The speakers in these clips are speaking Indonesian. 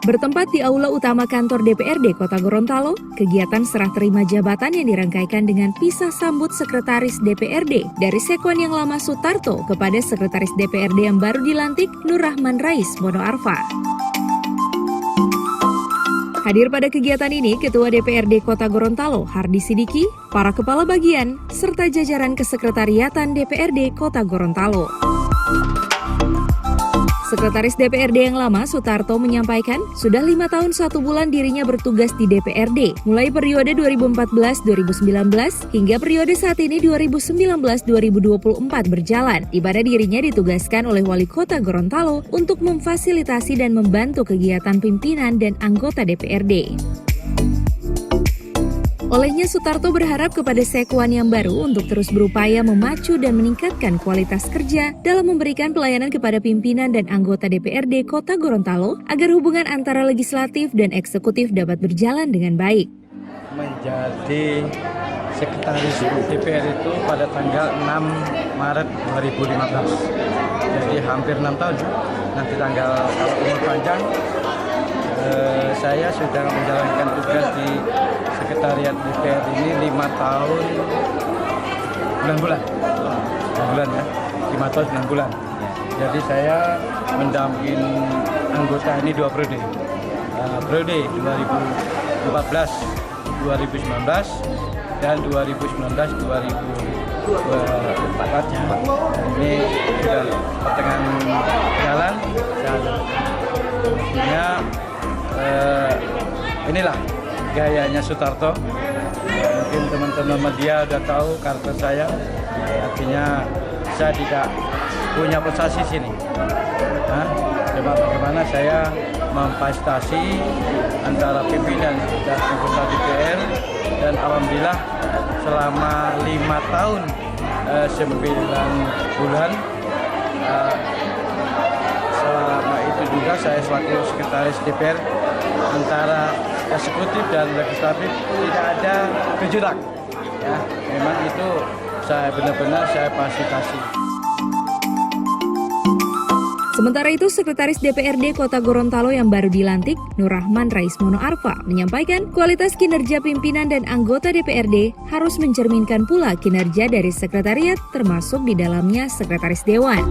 Bertempat di aula utama kantor DPRD Kota Gorontalo, kegiatan serah terima jabatan yang dirangkaikan dengan pisah sambut Sekretaris DPRD dari Sekwan yang lama Sutarto kepada Sekretaris DPRD yang baru dilantik Nur Rahman Rais Mono Arfa. Hadir pada kegiatan ini Ketua DPRD Kota Gorontalo Hardi Sidiki, para kepala bagian, serta jajaran kesekretariatan DPRD Kota Gorontalo. Sekretaris DPRD yang lama Sutarto menyampaikan sudah 5 tahun 1 bulan dirinya bertugas di DPRD, mulai periode 2014-2019 hingga periode saat ini 2019-2024 berjalan, di mana dirinya ditugaskan oleh Wali Kota Gorontalo untuk memfasilitasi dan membantu kegiatan pimpinan dan anggota DPRD. Olehnya Sutarto berharap kepada Sekwan yang baru untuk terus berupaya memacu dan meningkatkan kualitas kerja dalam memberikan pelayanan kepada pimpinan dan anggota DPRD Kota Gorontalo agar hubungan antara legislatif dan eksekutif dapat berjalan dengan baik. Menjadi Sekretaris DPR itu pada tanggal 6 Maret 2015. Jadi hampir 6 tahun. Nanti tanggal kalau umur panjang saya sudah menjalankan tugas di Sekretariat DPR ini 5 tahun 9 bulan. 9 bulan ya, 5 tahun 9 bulan. Jadi saya mendampingin anggota ini 2 periode. Periode 2014-2019 dan 2019-2024-nya. Ini sudah pertengahan jalan dan artinya inilah gayanya Sutarto. Mungkin teman-teman media udah tahu karakter saya, artinya saya tidak punya prestasi sini. Bagaimana saya memfasilitasi antara pimpinan dan anggota DPR, dan alhamdulillah selama 5 tahun 9 bulan selama itu juga saya selaku Sekretaris DPR antara eksekutif dan legislatif tidak ada gejolak. Ya, memang itu saya benar-benar saya fasilitasi. Sementara itu, Sekretaris DPRD Kota Gorontalo yang baru dilantik, Nur Rahman Rais Mono Arfa, menyampaikan kualitas kinerja pimpinan dan anggota DPRD harus mencerminkan pula kinerja dari sekretariat, termasuk di dalamnya Sekretaris Dewan.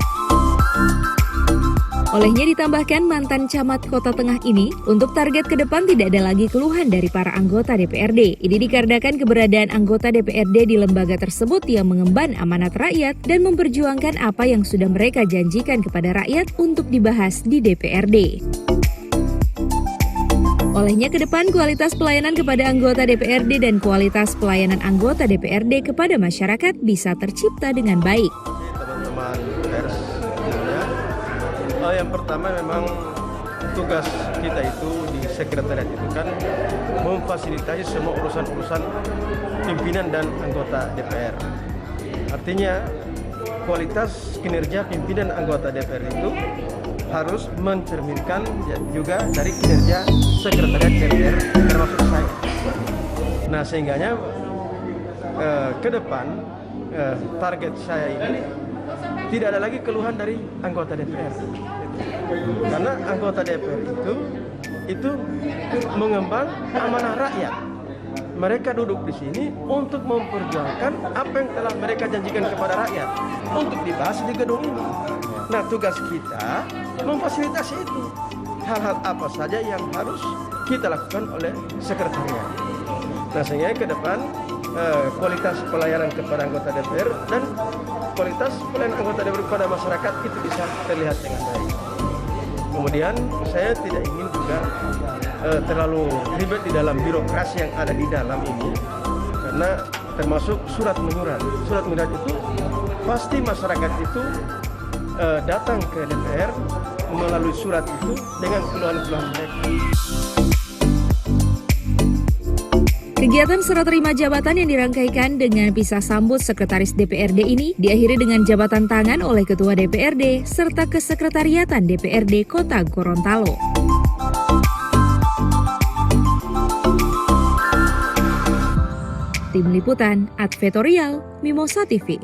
Olehnya ditambahkan mantan camat Kota Tengah ini, untuk target ke depan tidak ada lagi keluhan dari para anggota DPRD. Ini dikarenakan keberadaan anggota DPRD di lembaga tersebut yang mengemban amanat rakyat dan memperjuangkan apa yang sudah mereka janjikan kepada rakyat untuk dibahas di DPRD. Olehnya ke depan kualitas pelayanan kepada anggota DPRD dan kualitas pelayanan anggota DPRD kepada masyarakat bisa tercipta dengan baik. Teman-teman pers, yang pertama memang tugas kita itu di sekretariat itu kan memfasilitasi semua urusan-urusan pimpinan dan anggota DPR. Artinya kualitas kinerja pimpinan anggota DPR itu harus mencerminkan juga dari kinerja sekretariat DPR termasuk saya. Nah sehingganya ke depan target saya ini tidak ada lagi keluhan dari anggota DPR. Karena anggota DPR itu mengemban amanah rakyat. Mereka duduk di sini untuk memperjuangkan apa yang telah mereka janjikan kepada rakyat untuk dibahas di gedung ini. Nah, tugas kita memfasilitasi itu. Hal-hal apa saja yang harus kita lakukan oleh sekretariat. Nah, sehingga ke depan kualitas pelayanan kepada anggota DPR dan kualitas pelayanan anggota DPR kepada masyarakat itu bisa terlihat dengan baik. Kemudian saya tidak ingin juga terlalu ribet di dalam birokrasi yang ada di dalam ini, karena termasuk surat menyurat. Surat menyurat itu pasti masyarakat itu datang ke DPR melalui surat itu dengan keluhan-keluhan mereka. Kegiatan serah terima jabatan yang dirangkaikan dengan pisah sambut Sekretaris DPRD ini diakhiri dengan jabatan tangan oleh Ketua DPRD serta Kesekretariatan DPRD Kota Gorontalo. Tim Liputan Advertorial Mimosa TV.